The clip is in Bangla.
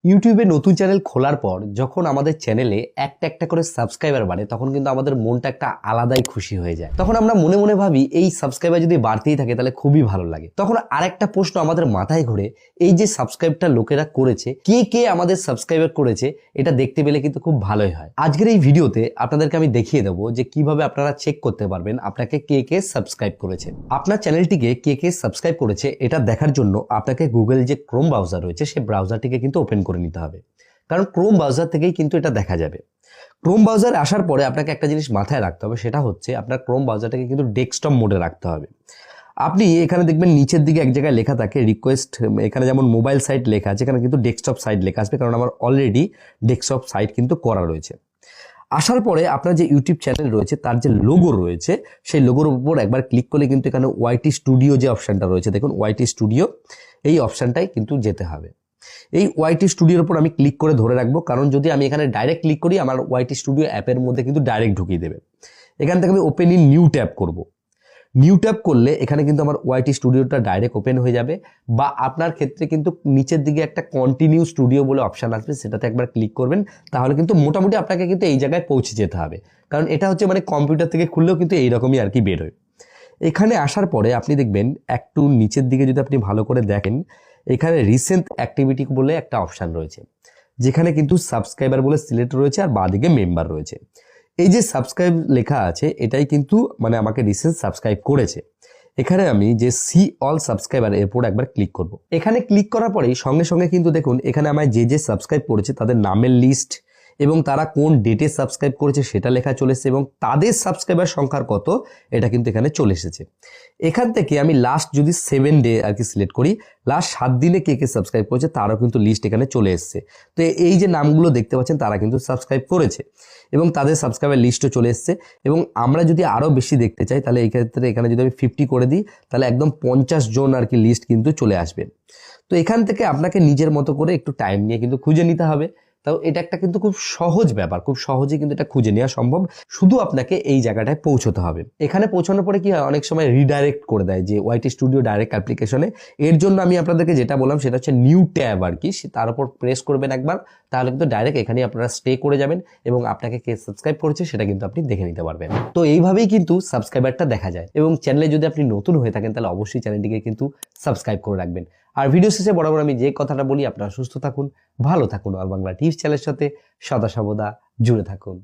ইউটিউবে নতুন চ্যানেল খোলার পর যখন আমাদের চ্যানেলে একটা একটা করে সাবস্ক্রাইবার বাড়ে তখন কিন্তু আমাদের মনটা একটা আলাদাই খুশি হয়ে যায়। তখন আমরা মনে মনে ভাবি এই সাবস্ক্রাইবার যদি বাড়তেই থাকে তাহলে খুবই ভালো লাগে। তখন আরেকটা প্রশ্ন আমাদের মাথায় ঘোরে, এই যে সাবস্ক্রাইবটা লোকেরা করেছে, কে কে আমাদের সাবস্ক্রাইবার করেছে, এটা দেখতে পেলে কিন্তু খুব ভালোই হয়। আজকের এই ভিডিওতে আপনাদেরকে আমি দেখিয়ে দেবো যে কিভাবে আপনারা চেক করতে পারবেন আপনাকে কে কে সাবস্ক্রাইব করেছে। আপনার চ্যানেলটিকে কে কে সাবস্ক্রাইব করেছে এটা দেখার জন্য আপনাকে গুগল যে ক্রোম ব্রাউজার রয়েছে সেই ব্রাউজারটিকে কিন্তু ওপেন করে নিতে হবে, কারণ ক্রোম ব্রাউজার থেকেই কিন্তু এটা দেখা যাবে। ক্রোম ব্রাউজারে আসার পরে আপনাকে একটা জিনিস মাথায় রাখতে হবে, সেটা হচ্ছে আপনার ক্রোম ব্রাউজারটাকে কিন্তু ডেস্কটপ মোডে রাখতে হবে। আপনি এখানে দেখবেন নিচের দিকে এক জায়গায় লেখা থাকে রিকোয়েস্ট, এখানে যেমন মোবাইল সাইট লেখা আছে, এখানে কিন্তু ডেস্কটপ সাইট লেখা আসবে, কারণ আমার অলরেডি ডেস্কটপ সাইট কিন্তু করা রয়েছে। আসার পরে আপনার যে ইউটিউব চ্যানেল রয়েছে তার যে লোগো রয়েছে সেই লোগোর উপর একবার ক্লিক করলে কিন্তু এখানে ওয়াইটি স্টুডিও যে অপশানটা রয়েছে, দেখুন ওয়াইটি স্টুডিও, এই অপশানটাই কিন্তু যেতে হবে। এই ওয়াইটি স্টুডিওর উপর আমি ক্লিক করে ধরে রাখবো, কারণ যদি আমি এখানে ডাইরেক্ট ক্লিক করি আমার ওয়াইটি স্টুডিও অ্যাপের মধ্যে কিন্তু ডাইরেক্ট ঢুকিয়ে দেবে। এখান থেকে আমি ওপেন ইন নিউ ট্যাব করব। নিউ ট্যাব করলে এখানে কিন্তু আমার ওয়াইটি স্টুডিওটা ডাইরেক্ট ওপেন হয়ে যাবে, বা আপনার ক্ষেত্রে কিন্তু নিচের দিকে একটা কন্টিনিউ স্টুডিও বলে অপশান আসবে, সেটাতে একবার ক্লিক করবেন, তাহলে কিন্তু মোটামুটি আপনাকে কিন্তু এই জায়গায় পৌঁছে যেতে হবে। কারণ এটা হচ্ছে মানে কম্পিউটার থেকে খুললেও কিন্তু এইরকমই আর কি বেরোয়। এখানে আসার পরে আপনি দেখবেন একটু নিচের দিকে যদি আপনি ভালো করে দেখেন, এখানে রিসেন্ট অ্যাক্টিভিটি বলে একটা অপশান রয়েছে, যেখানে কিন্তু সাবস্ক্রাইবার বলে সিলেক্ট রয়েছে আর বাঁদিকে মেম্বার রয়েছে। এই যে সাবস্ক্রাইব লেখা আছে এটাই কিন্তু মানে আমাকে রিসেন্ট সাবস্ক্রাইব করেছে। এখানে আমি যে সি অল সাবস্ক্রাইবার এরপর একবার ক্লিক করব। এখানে ক্লিক করার পরেই সঙ্গে সঙ্গে কিন্তু দেখুন এখানে আমায় যে সাবস্ক্রাইব করেছে তাদের নামের লিস্ট এবং তারা কোন ডেটে সাবস্ক্রাইব করেছে সেটা লেখা চলে এসেছে, এবং তাদের সাবস্ক্রাইবার সংখ্যার কত এটা কিন্তু এখানে চলে এসেছে। এখান থেকে আমি লাস্ট যদি 7 ডে আর কি সিলেক্ট করি, লাস্ট 7 দিনে কে কে সাবস্ক্রাইব করেছে তারও কিন্তু লিস্ট এখানে চলে এসেছে। তো এই যে নামগুলো দেখতে পাচ্ছেন তারা কিন্তু সাবস্ক্রাইব করেছে এবং তাদের সাবস্ক্রাইবার লিস্টও চলে এসেছে। এবং আমরা যদি আরও বেশি দেখতে চাই তাহলে এই ক্ষেত্রে এখানে যদি আমি 50 করে দিই তাহলে একদম 50 জন আর কি লিস্ট কিন্তু চলে আসবে। তো এখান থেকে আপনাকে নিজের মতো করে একটু টাইম নিয়ে কিন্তু খুঁজে নিতে হবে। তাও এটা একটা কিন্তু খুব সহজ ব্যাপার, খুব সহজে কিন্তু এটা খুঁজে নেওয়া সম্ভব, শুধু আপনাকে এই জায়গাটায় পৌঁছতে হবে। এখানে পৌঁছানোর পরে কি হয়, অনেক সময় রিডাইরেক্ট করে দেয় যে ওয়াইটি স্টুডিও ডাইরেক্ট অ্যাপ্লিকেশনে। এর জন্য আমি আপনাদেরকে যেটা বললাম সেটা হচ্ছে নিউ ট্যাব আর কি, তার উপর প্রেস করবেন একবার, তাহলে কিন্তু ডাইরেক্ট এখানে আপনারা স্টে করে যাবেন এবং আপনাকে কে সাবস্ক্রাইব করেছে সেটা কিন্তু আপনি দেখে নিতে পারবেন। তো এইভাবেই কিন্তু সাবস্ক্রাইবারটা দেখা যায়। এবং চ্যানেলে যদি আপনি নতুন হয়ে থাকেন তাহলে অবশ্যই চ্যানেলটিকে কিন্তু সাবস্ক্রাইব করে রাখবেন। আর ভিডিও শেষে বরাবর আমি যে কথাটা বলি, আপনারা সুস্থ থাকুন, ভালো থাকুন আর বাংলা টিপস চ্যানেলের সাথে সদা সর্বদা জুড়ে থাকুন।